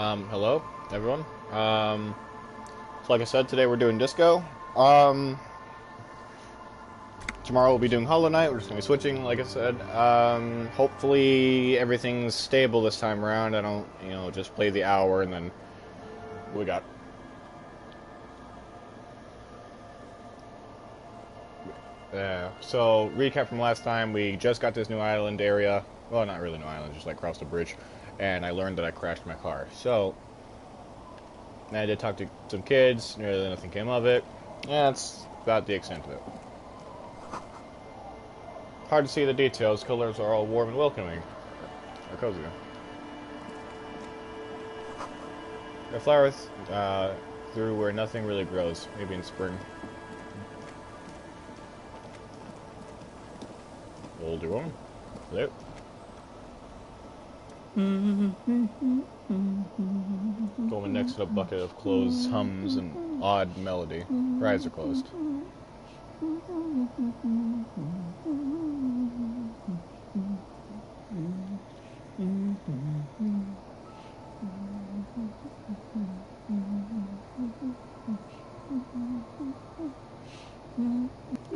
Hello, everyone. So like I said, today we're doing disco. Um, Tomorrow we'll be doing Hollow Knight. We're just gonna be switching, like I said. Hopefully everything's stable this time around. I don't, just play the hour and then we got. So recap from last time, we just got this new island area. Well, not really new island, just like crossed a bridge, and I learned that I crashed my car. So I did talk to some kids. Nearly nothing came of it. Yeah, that's about the extent of it. Hard to see the details. Colors are all warm and welcoming. Or cozy. The flowers through where nothing really grows. Maybe in spring. Older one. Hello. The woman next to the bucket of clothes hums an odd melody. Her eyes are closed.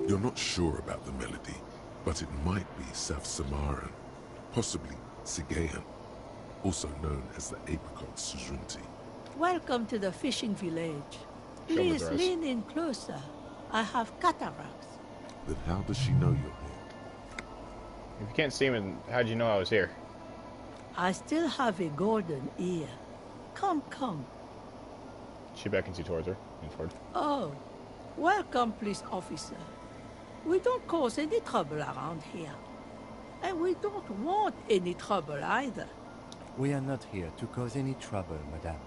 You're not sure about the melody, but it might be South Samaran, possibly Sigayan, also known as the Apricot Sujunti. Welcome to the fishing village. Please lean in closer. I have cataracts. Then how does she know you're here? If you can't see me, how'd you know I was here? I still have a golden ear. Come, come. She beckons you towards her. Oh, welcome, police officer. We don't cause any trouble around here. And we don't want any trouble either. We are not here to cause any trouble, madame.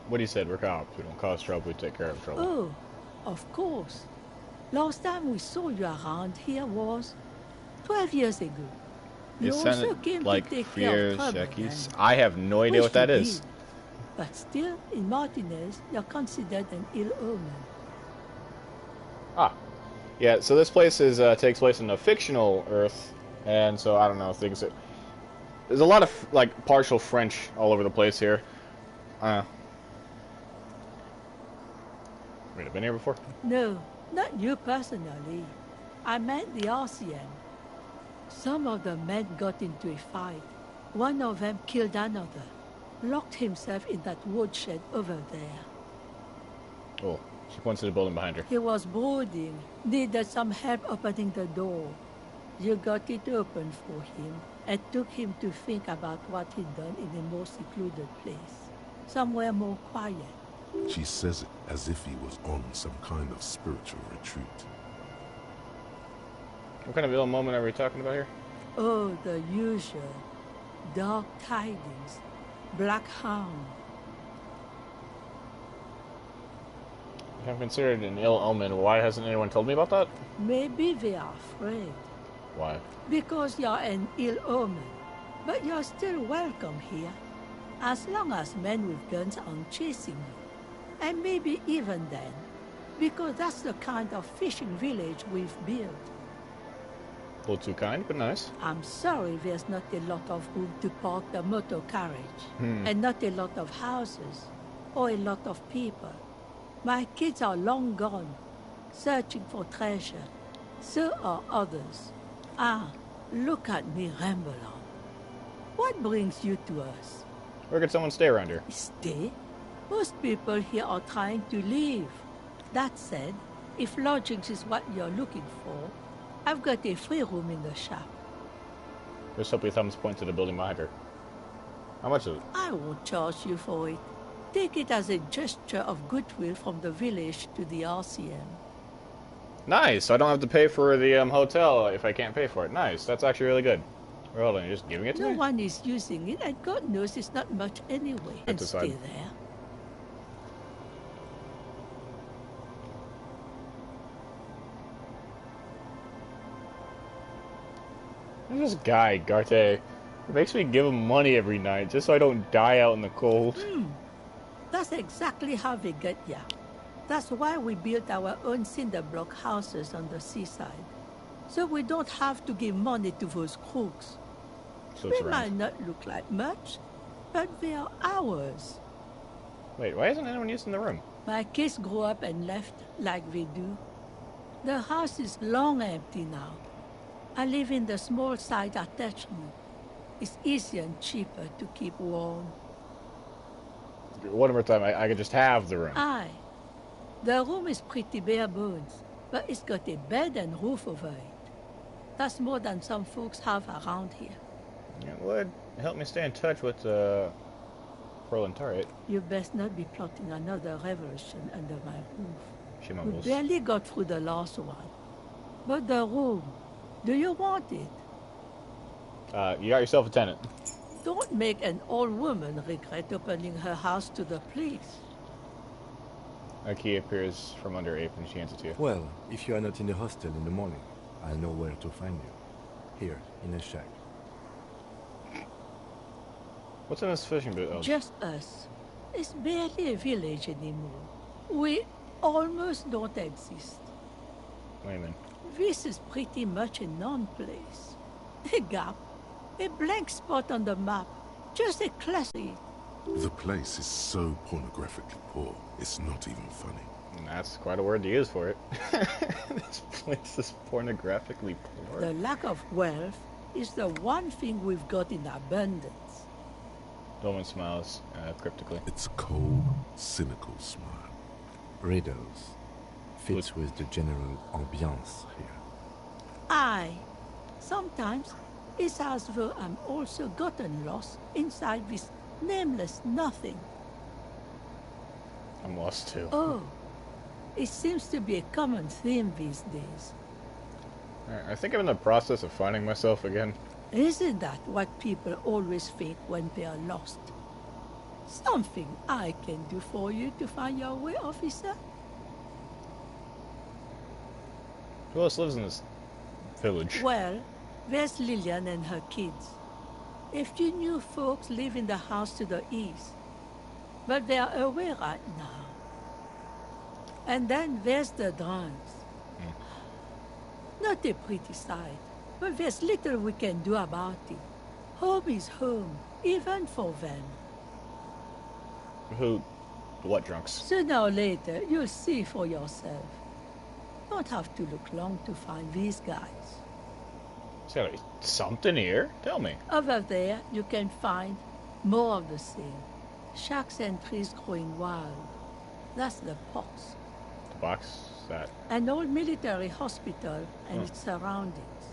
What he said, we're cops. We don't cause trouble, we take care of trouble. Oh, of course. Last time we saw you around here was 12 years ago. You also came to take care of trouble. I have no idea what that is. But still, in Martinez, you're considered an ill omen. Ah. Yeah, so this place is takes place in a fictional Earth, and so, I don't know, things that... There's a lot of, like, partial French all over the place here. Wait, I've been here before? No, not you personally. I meant the RCM. Some of the men got into a fight. One of them killed another. Locked himself in that woodshed over there. Oh, she points to the building behind her. He was brooding. Needed some help opening the door. You got it open for him and took him to think about what he'd done in a more secluded place. Somewhere more quiet. She says it as if he was on some kind of spiritual retreat. What kind of ill moment are we talking about here? Oh, the usual. Dark tidings. Black Hound. I have considered an ill omen. Why hasn't anyone told me about that? Maybe they are afraid. Why? Because you're an ill omen. But you're still welcome here. As long as men with guns aren't chasing you. And maybe even then. Because that's the kind of fishing village we've built. A little too kind, but nice. I'm sorry there's not a lot of room to park the motor carriage. And not a lot of houses. Or a lot of people. My kids are long gone, searching for treasure. So are others. Ah, look at me ramble on. What brings you to us? Where could someone stay around here? Stay? Most people here are trying to leave. That said, if lodgings is what you're looking for, I've got a free room in the shop. Just hope your thumbs point to the building behind her. How much is it? I won't charge you for it. Take it as a gesture of goodwill from the village to the RCM. Nice! So I don't have to pay for the hotel if I can't pay for it. Nice. That's actually really good. Well, hold on, you're just giving it to me? No one is using it, and God knows it's not much anyway. And stay there. This guy, Garte, makes me give him money every night just so I don't die out in the cold. That's exactly how they get ya. That's why we built our own cinder block houses on the seaside. So we don't have to give money to those crooks. So it's They around. might not look like much, but they are ours. Wait, why isn't anyone using the room? My kids grew up and left like we do. The house is long empty now. I live in the small side attachment. It's easier and cheaper to keep warm. One more time, I could just have the room. Aye. The room is pretty bare bones, but it's got a bed and roof over it. That's more than some folks have around here. It would help me stay in touch with the proletariat. You best not be plotting another revolution under my roof. She We mumbles. barely got through the last one. But the room, do you want it? You got yourself a tenant. Don't make an old woman regret opening her house to the police. A key appears from under Ape and she hands it to you. Well, if you are not in the hostel in the morning, I'll know where to find you. Here, in a shack. What's in this fishing boat? Oh, Just us. It's barely a village anymore. We almost don't exist. what do you mean? This is pretty much a non-place. A gap. A blank spot on the map. Just a classic. The place is so pornographically poor, it's not even funny. And that's quite a word to use for it. This place is pornographically poor. The lack of wealth is the one thing we've got in abundance. Dolman smiles cryptically. It's a cold, cynical smile. Riddles. Fits with the general ambiance here. Aye. Sometimes it's as though I'm also gotten lost inside this nameless nothing. I'm lost too. Oh, it seems to be a common theme these days. Alright, I think I'm in the process of finding myself again. Isn't that what people always think when they are lost? Something I can do for you to find your way, officer? Who else lives in this village? Well, there's Lillian and her kids. A few new folks live in the house to the east, but they are away right now. And then there's the drunks. Not a pretty sight, but there's little we can do about it. Home is home, even for them. Who? What drunks? Sooner or later, you'll see for yourself. Don't have to look long to find these guys. There's gotta be something here. Tell me. Over there, you can find more of the same. Shacks and trees growing wild. That's the pox. The box? That. An old military hospital and its surroundings.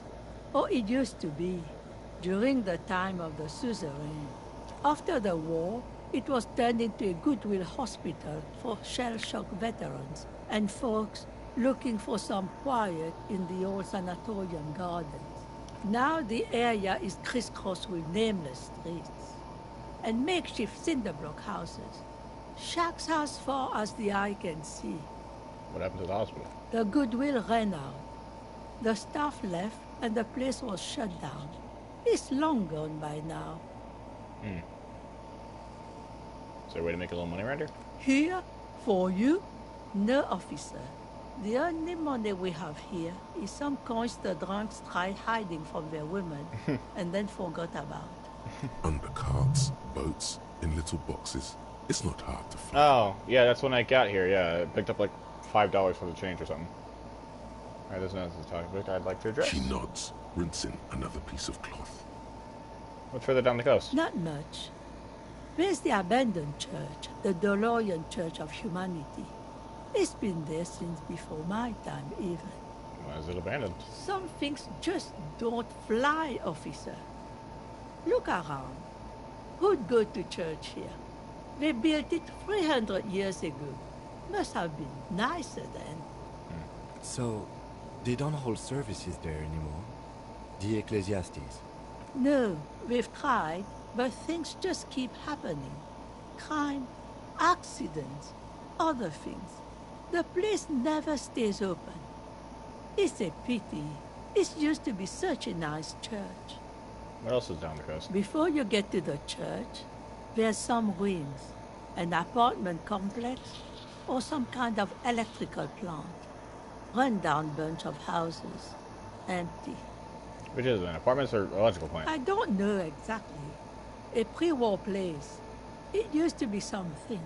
Or it used to be, during the time of the suzerain. After the war, it was turned into a goodwill hospital for shell-shock veterans and folks looking for some quiet in the old sanatorium gardens. Now the area is crisscrossed with nameless streets and makeshift cinder block houses. Shacks as far as the eye can see. What happened to the hospital? The goodwill ran out. The staff left and the place was shut down. It's long gone by now. Is there a way to make a little money around here? Here? For you? No, officer. The only money we have here is some coins the drunks tried hiding from their women and then forgot about. Under carts, boats, in little boxes. It's not hard to find. Oh, yeah, that's when I got here. Yeah, I picked up like $5 for the change or something. Alright, there's another topic I'd like to address. She nods, rinsing another piece of cloth. What's further down the coast? Not much. There's the abandoned church, the DeLorean Church of Humanity. It's been there since before my time, even. Why is it abandoned? Some things just don't fly, officer. Look around. Who'd go to church here? They built it 300 years ago. Must have been nicer then. So, they don't hold services there anymore? The Ecclesiastes? No, we've tried, but things just keep happening. Crime, accidents, other things. The place never stays open. It's a pity. It used to be such a nice church. What else is down the coast? Before you get to the church, there's some ruins. An apartment complex, or some kind of electrical plant. Run-down bunch of houses. Empty. Which is an apartments or electrical plant? I don't know exactly. A pre-war place. It used to be something.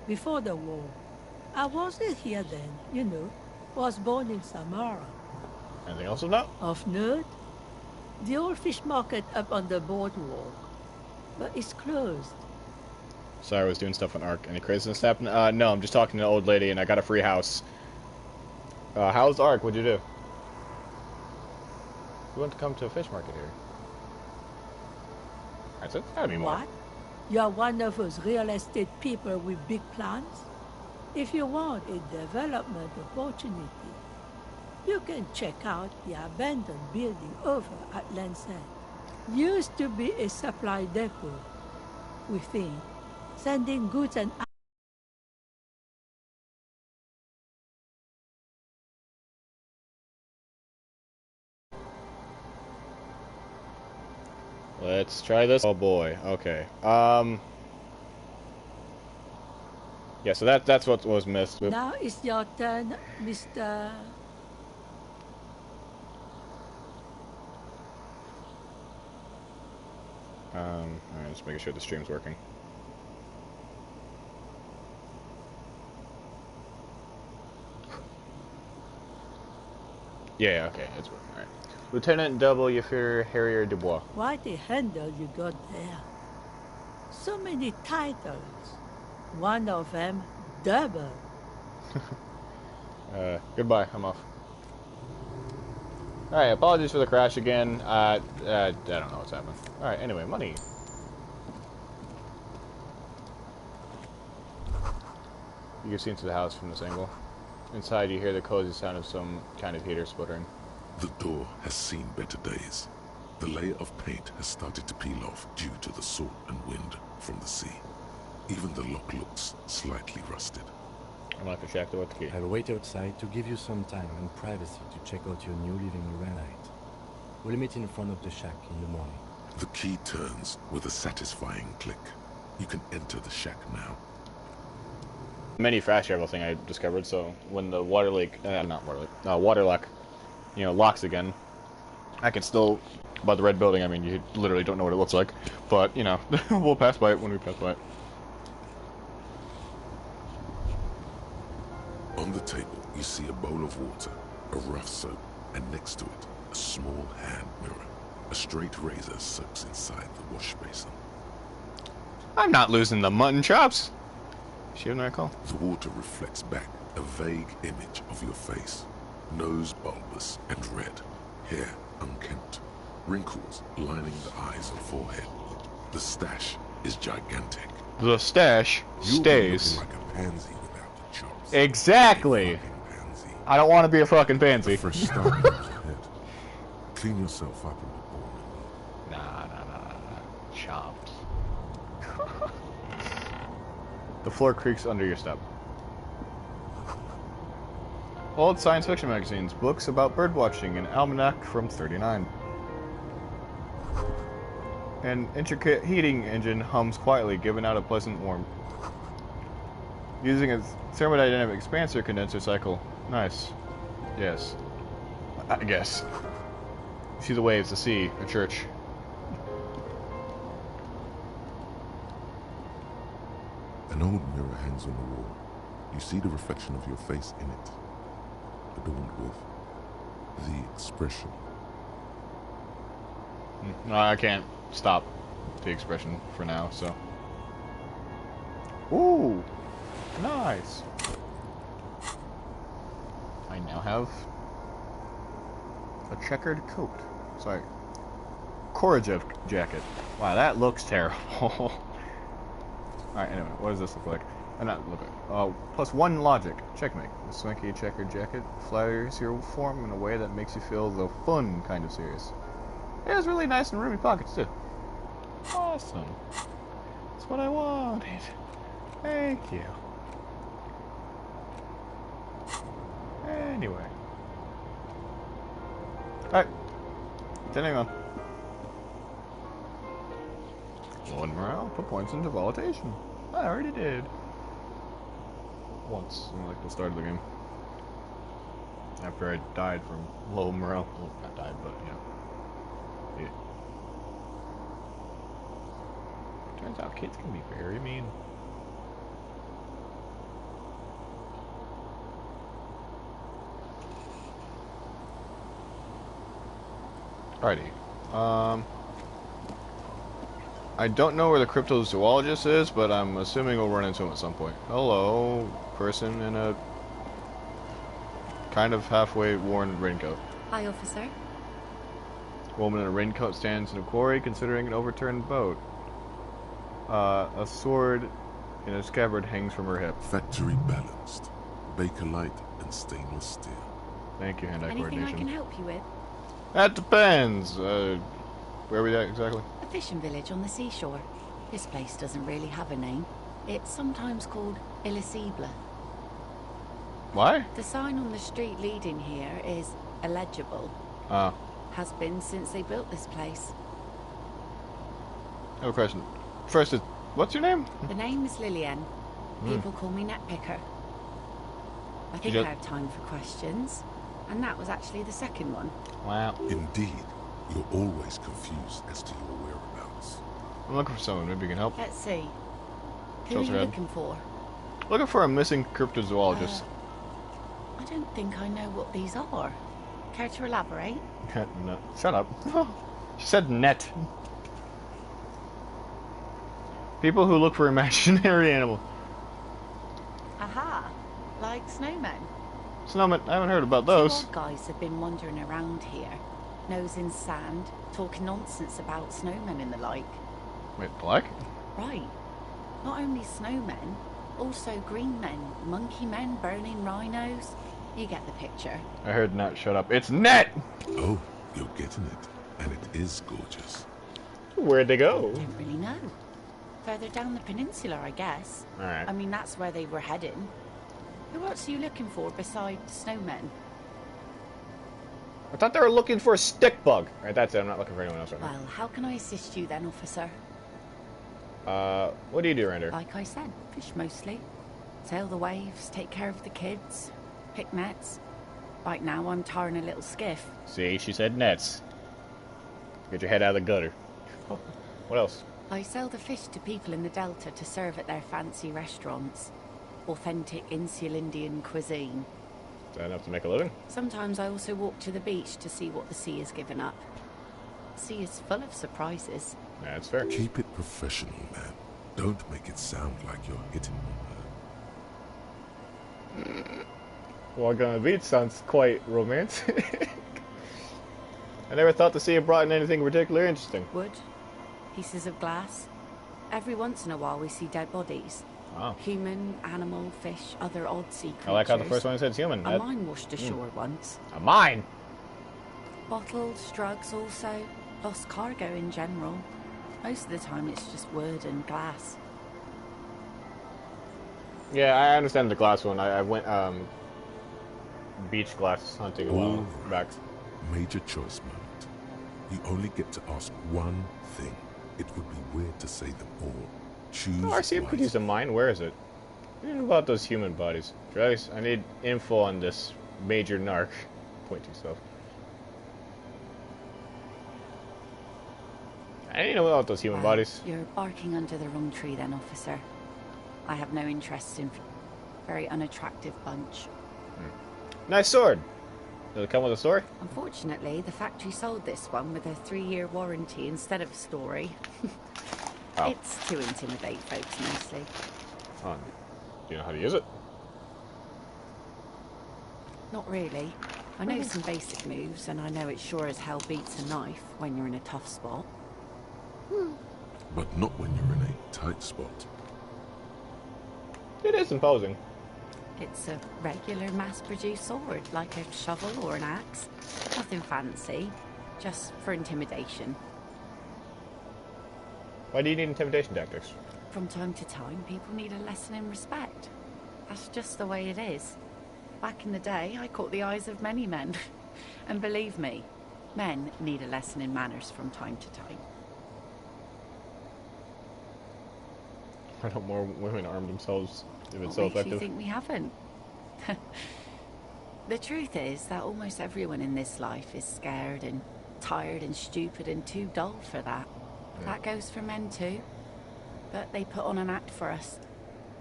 Before the war. I wasn't here then, you know. Was born in Samara. Anything else of note? Of note? The old fish market up on the boardwalk. But it's closed. Sorry, I was doing stuff on Ark. Any craziness happen? No, I'm just talking to an old lady and I got a free house. How's Ark? What'd you do? We want to come to a fish market here. That's it? Gotta be more. What? You're one of those real estate people with big plans? If you want a development opportunity, you can check out the abandoned building over at Lancet. Used to be a supply depot, we think, sending goods and Let's try this. Oh boy. Okay. Yeah, so that's what was missed. Now it's your turn, Mr. Alright, just making sure the stream's working. Yeah, okay, it's working. Alright. Lieutenant W. Fuhrer Harrier Dubois. What a handle you got there. So many titles. One of them double. Goodbye, I'm off. Alright, apologies for the crash again. I don't know what's happening. Alright, anyway, money. You can see into the house from this angle. Inside you hear the cozy sound of some kind of heater sputtering. The door has seen better days. The layer of paint has started to peel off due to the salt and wind from the sea. Even the lock looks slightly rusted. I'm not gonna check the what the key. I'll wait outside to give you some time and privacy to check out your new living granite. We'll meet in front of the shack in the morning. The key turns with a satisfying click. You can enter the shack now. Many fast travel thing I discovered, so when the water leak, water lock, you know, locks again, I can still, by the red building, I mean, you literally don't know what it looks like, but, you know, we'll pass by it when we pass by it. On the table, you see a bowl of water, a rough soap, and next to it, a small hand mirror. A straight razor soaks inside the wash basin. I'm not losing the mutton chops! She have no recall? The water reflects back a vague image of your face. Nose bulbous and red, hair unkempt, wrinkles lining the eyes and forehead. The stash is gigantic. The stash stays. You'll be looking like a pansy without the chops. Exactly! I don't want to be a fucking pansy. Fresh start comes ahead. Clean yourself up in the morning. Nah. Chopped. The floor creaks under your step. Old science fiction magazines, books about birdwatching, an almanac from '39. An intricate heating engine hums quietly, giving out a pleasant warmth. Using a thermodynamic expansor condenser cycle. Nice. Yes. I guess. You see the waves, the sea, a church. An old mirror hangs on the wall. You see the reflection of your face in it, adorned with the expression. No, I can't stop the expression for now, so. Ooh! Nice! I now have a checkered coat. Sorry. Korajev jacket. Wow, that looks terrible. Alright, anyway, what does this look like? Not look like. +1 logic. Checkmate. The swanky checkered jacket flatters your form in a way that makes you feel the fun kind of serious. It has really nice and roomy pockets, too. Awesome. That's what I wanted. Thank you. Anyway. Alright. Continuing on. Low in morale, put points into volatile. I already did. Once, like the start of the game. After I died from low morale. Well, not died, but, you know. Turns out kids can be very mean. Alrighty. I don't know where the cryptozoologist is, but I'm assuming we'll run into him at some point. Hello, person in a kind of halfway worn raincoat. Hi, officer. Woman in a raincoat stands in a quarry considering an overturned boat. A sword in a scabbard hangs from her hip. Factory balanced. Bakelite and stainless steel. Thank you, hand-eye Anything coordination. I can help you with? That depends. Where are we at exactly? A fishing village on the seashore. This place doesn't really have a name. It's sometimes called Elysium. Why? The sign on the street leading here is illegible. Has been since they built this place. I have a question. First, what's your name? The name is Lillian. People call me Netpicker. I think I have time for questions. And that was actually the second one. Wow. Indeed, you're always confused as to your whereabouts. I'm looking for someone. Maybe you can help. Let's see. Who Tilts are her you head. looking for? Looking for a missing cryptozoologist. I don't think I know what these are. Care to elaborate? No, shut up. She said net. People who look for imaginary animals. Aha! Like snowmen. Snowmen, I haven't heard about those. Two odd guys have been wandering around here, nose in sand, talking nonsense about snowmen and the like. Wait, black? Right. Not only snowmen, also green men, monkey men burning rhinos. You get the picture. I heard Nat shut up. It's net! Oh, you're getting it. And it is gorgeous. Where'd they go? Don't really know. Further down the peninsula, I guess. Alright. I mean, that's where they were heading. Who else are you looking for besides snowmen? I thought they were looking for a stick bug. Alright, that's it. I'm not looking for anyone else right now. Well, how can I assist you then, officer? What do you do around here? Like I said, fish mostly. Sail the waves, take care of the kids, pick nets. Right now, I'm tarring a little skiff. See, she said nets. Get your head out of the gutter. What else? I sell the fish to people in the Delta to serve at their fancy restaurants. Authentic insular Indian cuisine. Is that enough to make a living? Sometimes I also walk to the beach to see what the sea has given up. The sea is full of surprises. Yeah, that's fair. Keep it professional, man. Don't make it sound like you're hitting on her. Walk on the beach sounds quite romantic. I never thought the sea had brought in anything particularly interesting. Wood, pieces of glass. Every once in a while we see dead bodies. Wow. Human, animal, fish, other odd sea creatures. I like how the first one said it's human. A mine washed ashore once. A mine? Bottles, drugs also. Lost cargo in general. Most of the time it's just wood and glass. Yeah, I understand the glass one. I went beach glass hunting a while back. Major choice moment. You only get to ask one thing. It would be weird to say them all. Choose Oh, RCM could wisely. use a mine. Where is it? I don't know about those human bodies. Travis, I need info on this major narc. Point to stuff. I didn't know about those human Well, bodies. You're barking under the wrong tree then, officer. I have no interest in very unattractive bunch. Nice sword. Does it come with a story? Unfortunately, the factory sold this one with a 3-year warranty instead of a story. Oh. It's to intimidate folks mostly. Oh, do you know how to use it? Not really. I know some basic moves, and I know it sure as hell beats a knife when you're in a tough spot. But not when you're in a tight spot. It is imposing. It's a regular mass-produced sword, like a shovel or an axe. Nothing fancy, just for intimidation. Why do you need intimidation tactics? From time to time, people need a lesson in respect. That's just the way it is. Back in the day, I caught the eyes of many men. And believe me, men need a lesson in manners from time to time. Why don't more women arm themselves if it's What so makes you effective? think we haven't? The truth is that almost everyone in this life is scared and tired and stupid and too dull for that. Yeah. That goes for men too. But they put on an act for us.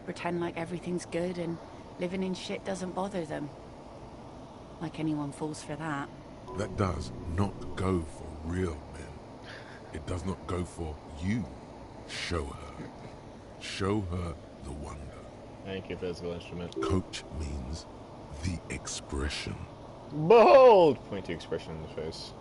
Pretend like everything's good and living in shit doesn't bother them. Like anyone falls for that. That does not go for real men. It does not go for you. Show her. Show her the wonder. Thank you, physical instrument. Coach means the expression. Behold! Pointy expression in the face.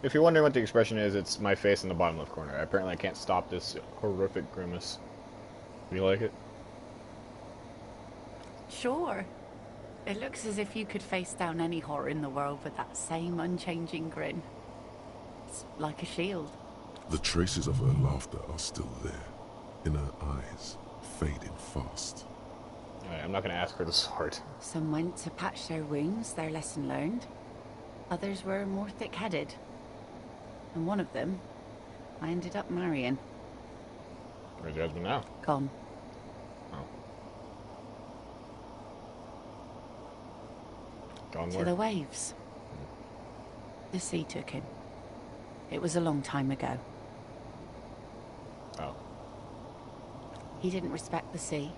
If you're wondering what the expression is, it's my face in the bottom left corner. Apparently I can't stop this horrific grimace. You like it? Sure. It looks as if you could face down any horror in the world with that same unchanging grin. It's like a shield. The traces of her laughter are still there, in her eyes, fading fast. Alright, I'm not going to ask for the sword. Some went to patch their wounds, their lesson learned. Others were more thick-headed. And one of them, I ended up marrying. Where's your husband now? Gone. Oh. Gone To where? the waves. The sea took him. It was a long time ago. Oh. He didn't respect the sea.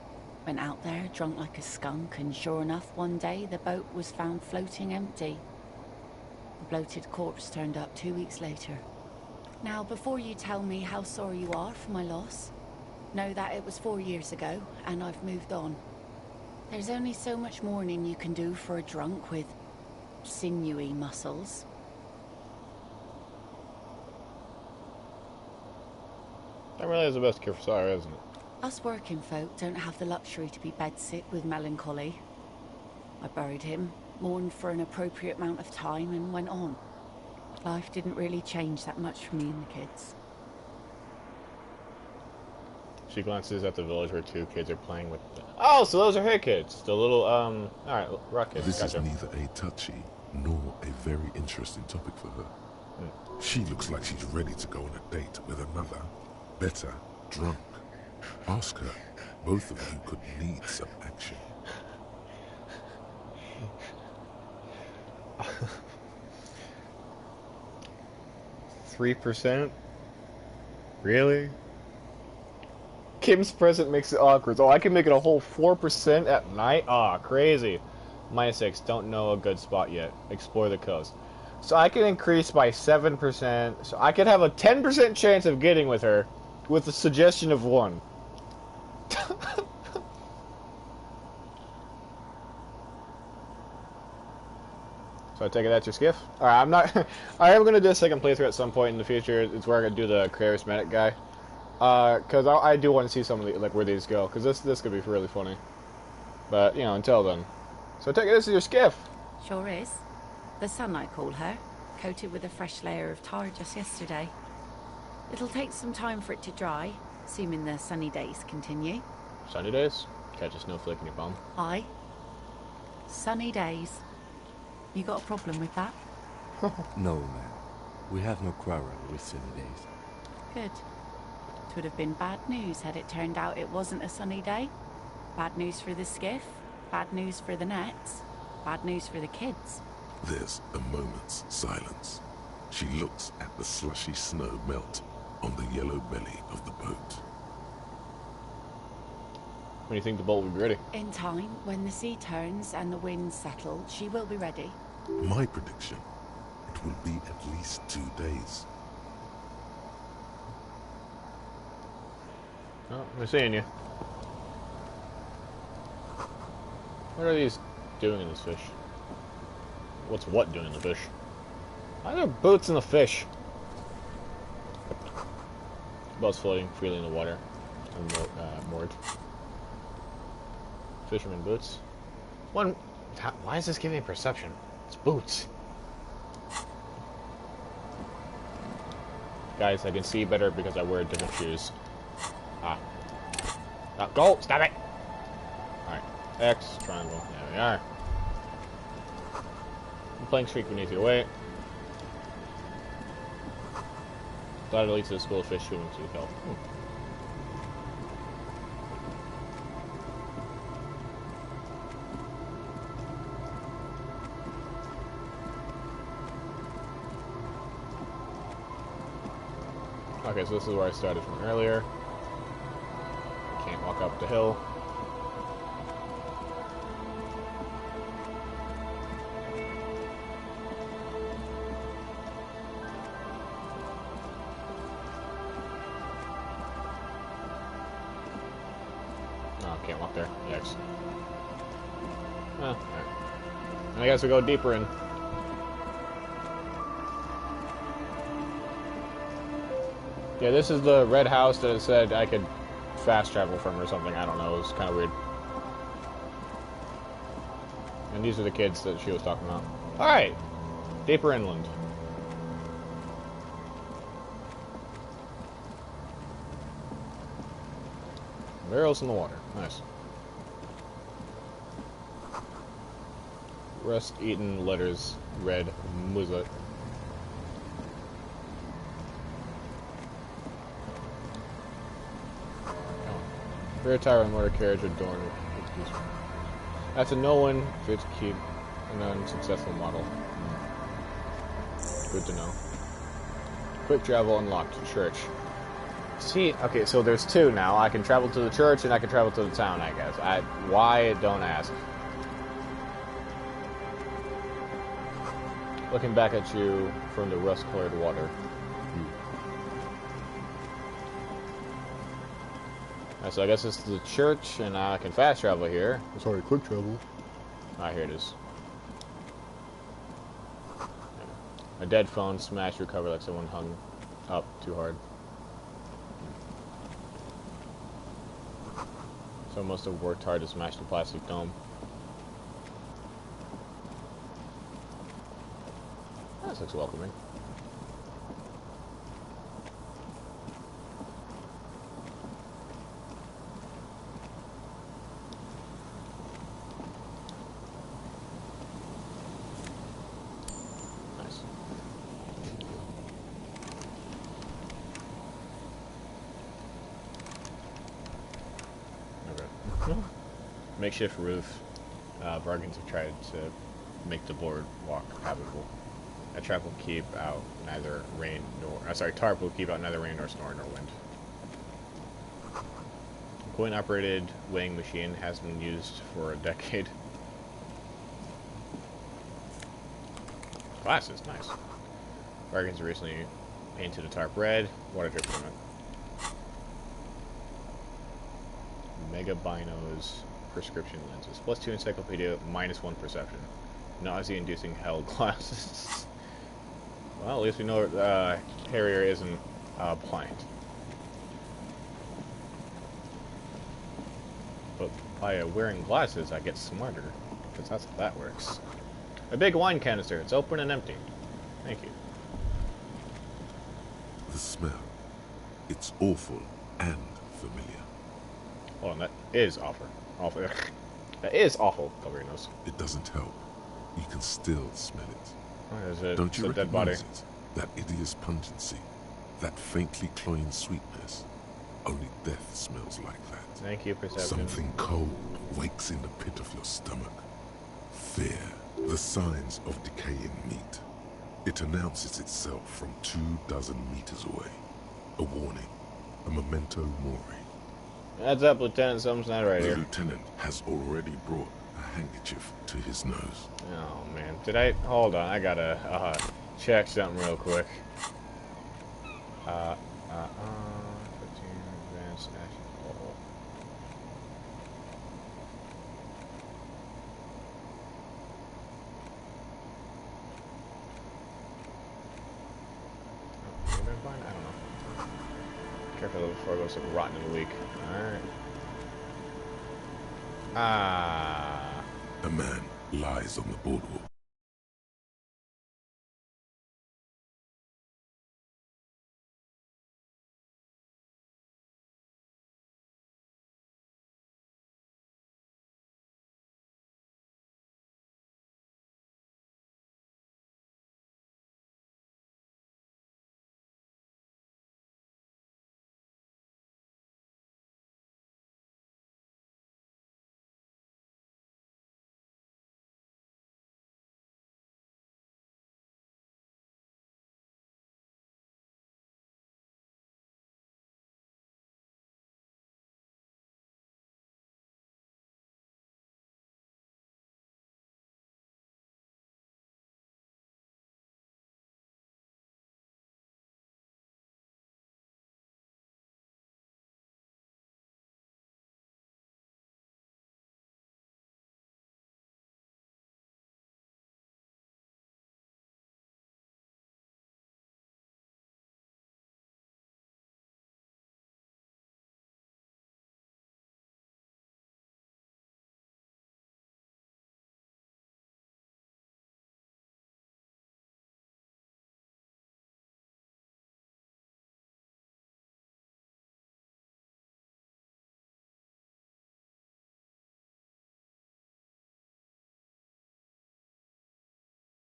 Went out there, drunk like a skunk, and sure enough, one day the boat was found floating empty. The bloated corpse turned up 2 weeks later. Now, before you tell me how sorry you are for my loss, know that it was 4 years ago, and I've moved on. There's only so much mourning you can do for a drunk with sinewy muscles. That really is the best cure for sorrow, isn't it? Us working folk don't have the luxury to be bedsick with melancholy. I buried him, mourned for an appropriate amount of time, and went on. Life didn't really change that much for me and the kids. She glances at the village where 2 kids are playing with the... Oh, so those are her kids. The little, alright, rock kids. This Gotcha. is neither a touchy nor a very interesting topic for her. She looks like she's ready to go on a date with another, better, drunk. Ask her. Both of you could need some action. %? Really? Kim's present makes it awkward. Oh, I can make it a whole 4% at night? Ah, crazy. -6, don't know a good spot yet. Explore the coast. So I can increase by 7%. So I could have a 10% chance of getting with her with a suggestion of 1. So I take it that's your skiff? Alright, I'm not... I am going to do a second playthrough at some point in the future. It's where I'm going to do the charismatic guy. Because I do want to see some of the, like, where these go. Because this could be really funny. But, you know, until then. So I take it this is your skiff. Sure is. The sun, I call her. Coated with a fresh layer of tar just yesterday. It'll take some time for it to dry, assuming the sunny days continue. Sunny days? Catch a snowflake in your palm. Aye. Sunny days. You got a problem with that? No, man. We have no quarrel with sunny days. Good. It would have been bad news had it turned out it wasn't a sunny day. Bad news for the skiff, bad news for the nets, bad news for the kids. There's a moment's silence. She looks at the slushy snow melt on the yellow belly of the boat. When do you think the boat will be ready? In time, when the sea turns and the winds settle, she will be ready. My prediction, it will be at least 2 days. Oh, we're seeing you. What are these doing in this fish? What's what doing in the fish? Why are there boots in the fish? Boat's floating freely in the water. Moored. Fisherman boots. Why is this giving me perception? It's boots. Guys, I can see better because I wear different shoes. Ah. Go! Stop it! Alright. X, triangle. There we are. I'm playing streak beneath your weight. Thought it leads to the school of fish swimming to the kelp. Okay, so this is where I started from earlier. Can't walk up the hill. Oh, can't walk there. Yikes. Oh, alright. I guess we go deeper in. Yeah, this is the red house that it said I could fast travel from or something. I don't know. It was kind of weird. And these are the kids that she was talking about. Alright. Deeper inland. Barrels in the water. Nice. Rust-eaten letters. Red. Muza. Rear tire and motor carriage adorned with these. That's a no one fit to keep an unsuccessful model. Good to know. Quick travel unlocked. Church. See, okay, so there's two now. I can travel to the church and I can travel to the town, I guess. Why? Don't ask. Looking back at you from the rust-colored water. So I guess it's the church, and I can fast travel here. Sorry, quick travel. Ah, here it is. A dead phone smashed your cover like someone hung up too hard. Someone must have worked hard to smash the plastic dome. This looks welcoming. Makeshift roof. Bargains have tried to make the boardwalk habitable. A trap will keep out neither rain nor... tarp will keep out neither rain nor snow nor wind. A coin-operated weighing machine has been used for a decade. Glasses, nice. Bargains recently painted a tarp red. Water drip from it. Mega Binos. Prescription lenses. +2 encyclopedia, -1 perception. Nausea-inducing hell glasses. Well, at least we know Harrier isn't blind. But by wearing glasses, I get smarter. Because that's how that works. A big wine canister. It's open and empty. Thank you. The smell. It's awful and familiar. Hold on, that is awful. Awful. That is awful. Cover your nose. It doesn't help. You can still smell it. Oh, is it? Don't you it's a dead body. recognize it? That hideous pungency, that faintly cloying sweetness. Only death smells like that. Thank you, perception. Something cold wakes in the pit of your stomach. Fear, the signs of decaying meat. It announces itself from 24 meters away. A warning, a memento mori. Heads up, Lieutenant. Something's not right The here. lieutenant has already brought a handkerchief to his nose. Oh, man. Did I... Hold on. I gotta check something real quick. 15 advanced action. Oh. Have I been fine? I don't know. Careful before it goes like rotten in a week. Alright. Ah. A man lies on the boardwalk.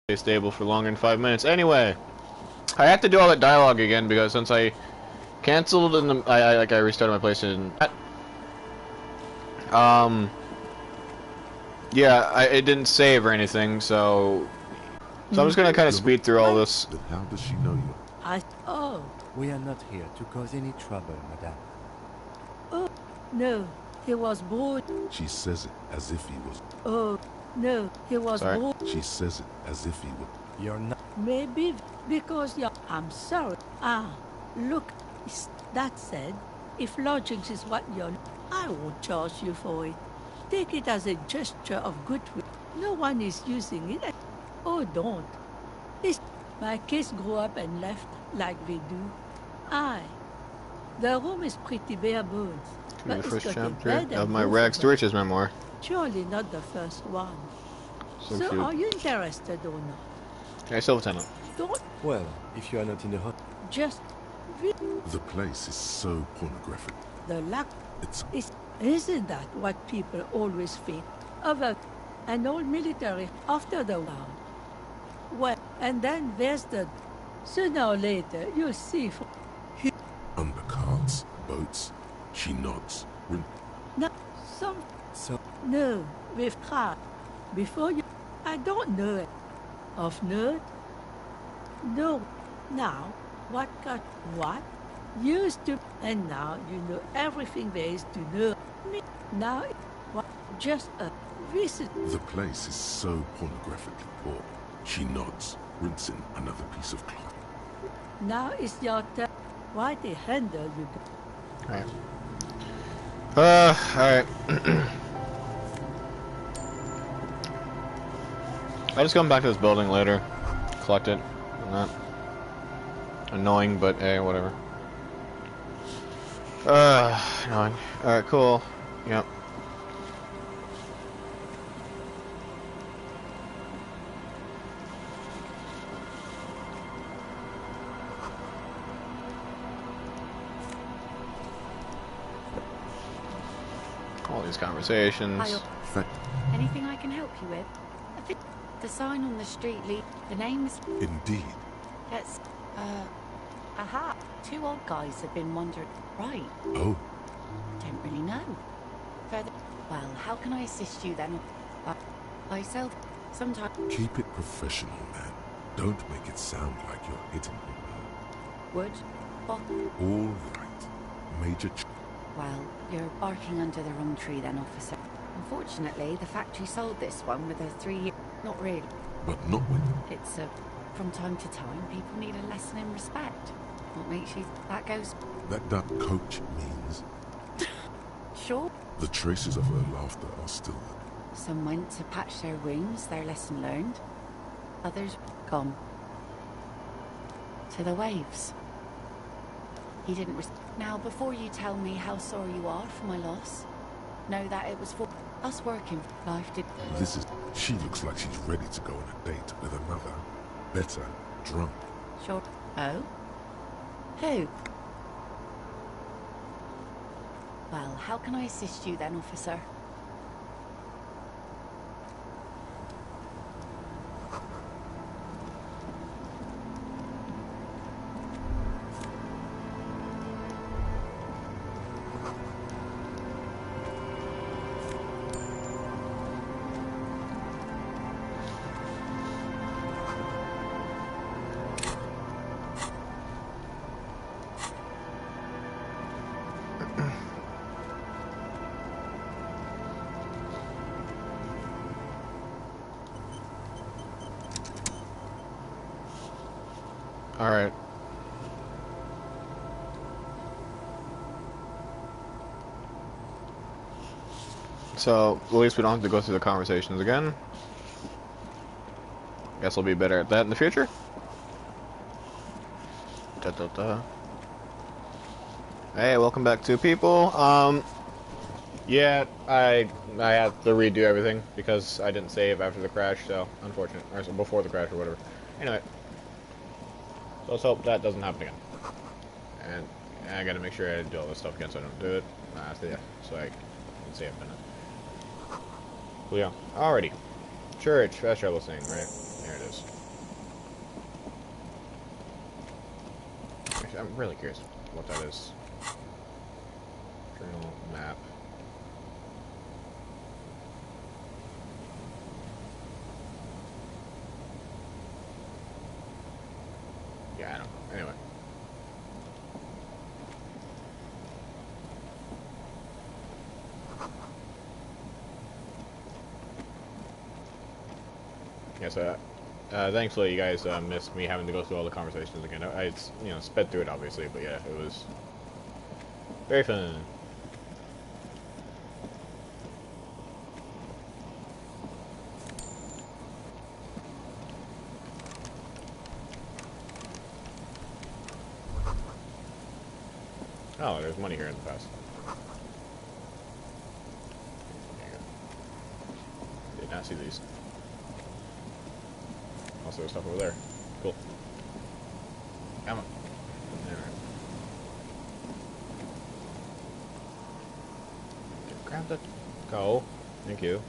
Stay stable for longer than 5 minutes. Anyway, I have to do all that dialogue again because since I canceled and I restarted my PlayStation. Yeah, it didn't save or anything, so I'm just gonna kind of speed through all this. Then how does she know you? Oh, We are not here to cause any trouble, madame. oh, no, he was bored. She says it as if he was. Oh, no, he was Sorry. bored. She says it as if he would. You're not. Maybe because you're... I'm sorry. Ah, look, that said, if lodgings is what you're... I won't charge you for it. Take it as a gesture of goodwill. No one is using it. Oh, don't. It's... My kids grew up and left like they do. Aye. The room is pretty bare bones. Give me the But first it's got a chapter bed of and my both Rags of to them. Riches memoir. Surely not the first one. So So cute. are you interested or not? Hey, Silver Lieutenant. Don't Well, if you are not in the hot. just... The place is so pornographic. The luck It's is... Isn't that what people always think of an old military after the war? Well, and then there's the... Sooner or later, you'll see... undercarts, boats. She nods. No, some... So, No, we've tried. Before you... I don't know it. Of nerd? No. Now, what got... What? Used to... And now you know everything there is to know. Me. Now, what? Just a visit. The place is so pornographically poor. She nods, rinsing another piece of cloth. Now is your turn. Why the handle you got? Alright. Alright. I'll just come back to this building later. Collect it. Not annoying, but hey, whatever. Annoying. Alright, cool. Yep. All these conversations. Fact, Anything I can help you with? I think the sign on the street the name is... indeed. That's... aha. 2 odd guys have been wandering... Right. Oh, Don't really know. Further... Well, how can I assist you then? I sell... Sometimes... keep it professional, man. Don't make it sound like you're hitting on Wood? Bot... her. All right. Major Well, you're barking under the wrong tree then, officer. Unfortunately, the factory sold this one with a 3-year... Not really. but not with It's from time to time, people need a lesson in respect. What makes you... That goes... that coach means Sure. the traces of her laughter are still there. Some went to patch their wounds, their lesson learned. Others gone. To the waves. He didn't... Now, before you tell me how sorry you are for my loss, know that it was for us working for life did... This is... She looks like she's ready to go on a date with another, better, drunk. Sure. Oh? Who? Well, how can I assist you then, officer? Alright. So, at least we don't have to go through the conversations again. Guess we'll be better at that in the future. Da, da, da. Hey, welcome back to people. Yeah, I had to redo everything because I didn't save after the crash, so unfortunate. Or so before the crash or whatever. Anyway. So let's hope that doesn't happen again. And I gotta make sure I do all this stuff again so I don't do it. So I can save a minute. Well, yeah. Alrighty. Church, fast travel thing, right? There it is. I'm really curious what that is. Journal map. Yeah, I don't know. Anyway. Yeah, so thankfully you guys missed me having to go through all the conversations again. I you know, sped through it obviously, but yeah, it was very fun. Oh, there's money here in the past. There you go. Did not see these. Also, there's stuff over there. Cool. Come on. There. Grab the go. Thank you.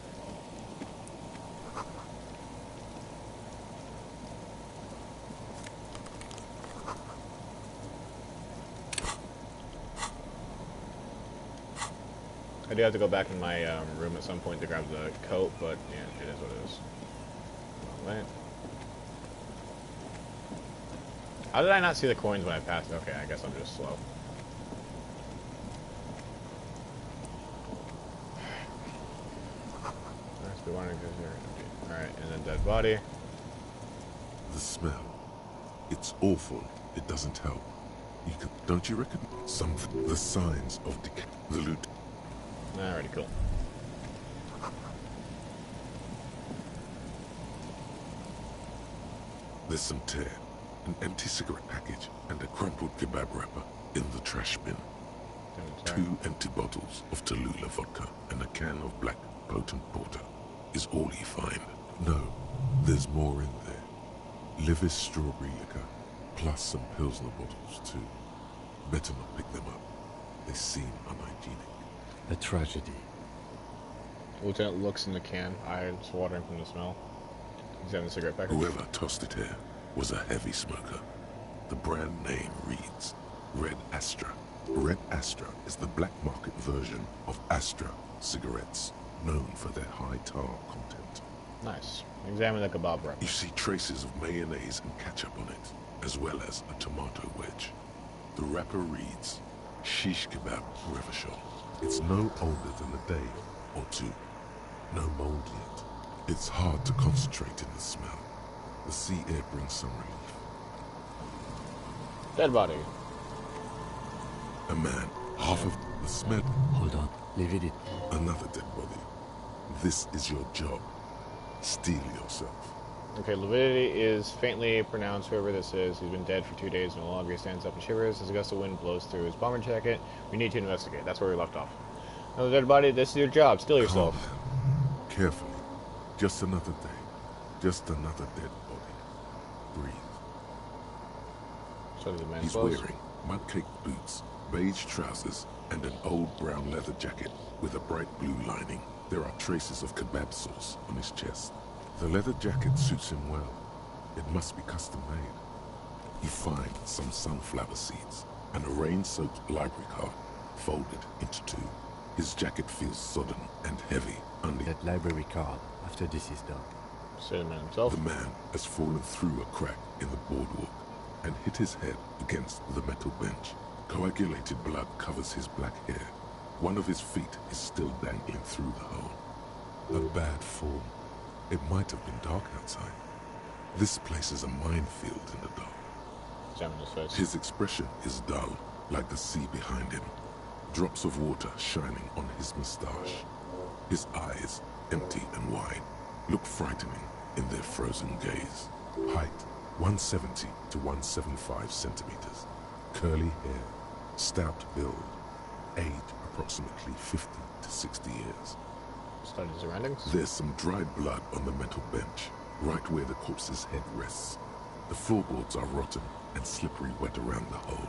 I do have to go back in my room at some point to grab the coat, but yeah, it is what it is. Wait. How did I not see the coins when I passed? Okay, I guess I'm just slow. Alright, and then dead body. The smell. It's awful. It doesn't help. Don't you reckon? Something. The signs of decay. The loot. Alrighty, cool. There's some tear, an empty cigarette package, and a crumpled kebab wrapper in the trash bin. 2 empty bottles of Tallulah vodka and a can of black potent porter is all you find. No, there's more in there. Livis strawberry liquor, plus some Pilsner bottles too. Better not pick them up. They seem unhygienic. A tragedy. Lieutenant looks in the can, eyes watering from the smell. Examine the cigarette package. Whoever tossed it here was a heavy smoker. The brand name reads Red Astra. Red Astra is the black market version of Astra cigarettes, known for their high tar content. Nice. Examine the kebab wrapper. You see traces of mayonnaise and ketchup on it, as well as a tomato wedge. The wrapper reads Shish Kebab Revachol. It's no older than a day or two. No mold yet. It's hard to concentrate in the smell. The sea air brings some relief. Dead body. A man, half of the smell. Hold on, leave it. Another dead body. This is your job. Steel yourself. Okay, lividity is faintly pronounced, whoever this is. He's been dead for 2 days and no longer stands up and shivers as a gust of wind blows through his bomber jacket. We need to investigate. That's where we left off. Another dead body, this is your job. Steal yourself. Calm. Carefully. Just another day. Just another dead body. Breathe. So the man's He's clothes. wearing mud-caked boots, beige trousers, and an old brown leather jacket with a bright blue lining. There are traces of kebab sauce on his chest. The leather jacket suits him well. It must be custom-made. You find some sunflower seeds and a rain-soaked library card folded into 2. His jacket feels sodden and heavy under That library card, after this is done. Say the man himself. The man has fallen through a crack in the boardwalk and hit his head against the metal bench. Coagulated blood covers his black hair. One of his feet is still dangling through the hole. A bad fall. It might have been dark outside. This place is a minefield in the dark. Examine his face. His expression is dull, like the sea behind him. Drops of water shining on his mustache. His eyes, empty and wide, look frightening in their frozen gaze. Height, 170 to 175 centimeters. Curly hair, stout build. Age, approximately 50 to 60 years. Study the surroundings. There's some dried blood on the metal bench, right where the corpse's head rests. The floorboards are rotten and slippery wet around the hole.